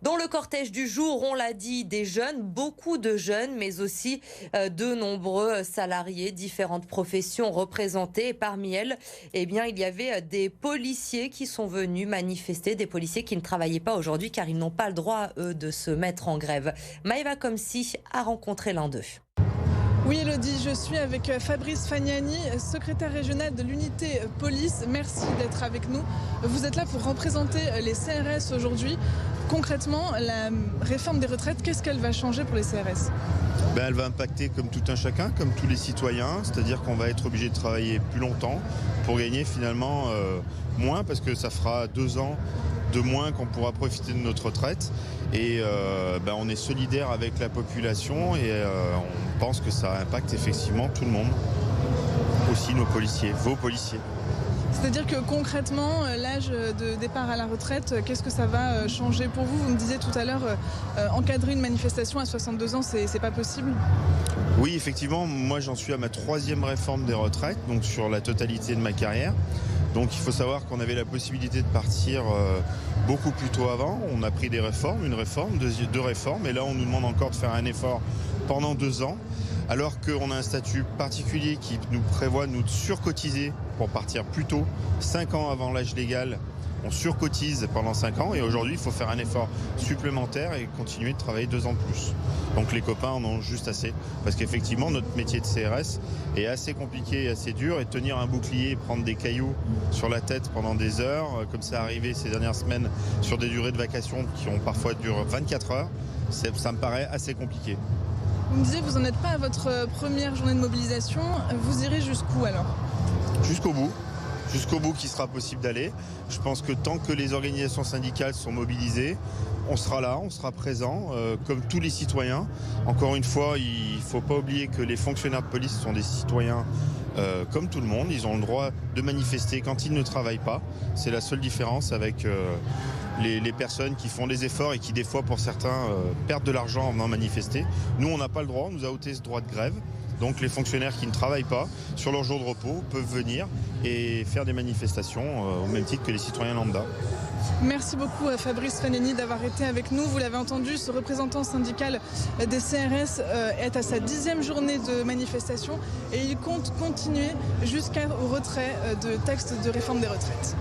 Dans le cortège du jour, on l'a dit, des jeunes, beaucoup de jeunes, mais aussi de nombreux salariés, différentes professions représentées. Et parmi elles, eh bien, il y avait des policiers qui sont venus manifester, des policiers qui ne travaillaient pas aujourd'hui car ils n'ont pas le droit, eux, de se mettre en grève. Maëva Comsi a rencontré l'un d'eux. Oui Elodie, je suis avec Fabrice Fagnani, secrétaire régional de l'unité police. Merci d'être avec nous. Vous êtes là pour représenter les CRS aujourd'hui. Concrètement, la réforme des retraites, qu'est-ce qu'elle va changer pour les CRS ? Elle va impacter comme tout un chacun, comme tous les citoyens, c'est-à-dire qu'on va être obligé de travailler plus longtemps pour gagner finalement moins, parce que ça fera 2 ans de moins qu'on pourra profiter de notre retraite. Et on est solidaire avec la population et on pense que ça impacte effectivement tout le monde, aussi nos policiers, vos policiers. C'est-à-dire que concrètement, l'âge de départ à la retraite, qu'est-ce que ça va changer pour vous ? Vous me disiez tout à l'heure, encadrer une manifestation à 62 ans, c'est pas possible ? Oui, effectivement, moi j'en suis à ma 3e réforme des retraites, donc sur la totalité de ma carrière. Donc il faut savoir qu'on avait la possibilité de partir beaucoup plus tôt avant. On a pris des réformes, une réforme, deux réformes, et là on nous demande encore de faire un effort pendant 2 ans, alors qu'on a un statut particulier qui nous prévoit de nous surcotiser pour partir plus tôt, 5 ans avant l'âge légal. On surcotise pendant 5 ans et aujourd'hui il faut faire un effort supplémentaire et continuer de travailler 2 ans de plus. Donc les copains en ont juste assez, parce qu'effectivement notre métier de CRS est assez compliqué et assez dur, et tenir un bouclier et prendre des cailloux sur la tête pendant des heures, comme ça arrivé ces dernières semaines sur des durées de vacation qui ont parfois duré 24 heures, ça me paraît assez compliqué. Vous me disiez que vous n'en êtes pas à votre première journée de mobilisation, vous irez jusqu'où alors ? Jusqu'au bout qu'il sera possible d'aller. Je pense que tant que les organisations syndicales sont mobilisées, on sera là, on sera présent, comme tous les citoyens. Encore une fois, il ne faut pas oublier que les fonctionnaires de police sont des citoyens comme tout le monde. Ils ont le droit de manifester quand ils ne travaillent pas. C'est la seule différence avec les personnes qui font des efforts et qui, des fois, pour certains, perdent de l'argent en venant manifester. Nous, on n'a pas le droit, on nous a ôté ce droit de grève. Donc les fonctionnaires qui ne travaillent pas sur leur jour de repos peuvent venir et faire des manifestations au même titre que les citoyens lambda. Merci beaucoup à Fabrice Fagnani d'avoir été avec nous. Vous l'avez entendu, ce représentant syndical des CRS est à sa 10e journée de manifestation et il compte continuer jusqu'au retrait de texte de réforme des retraites.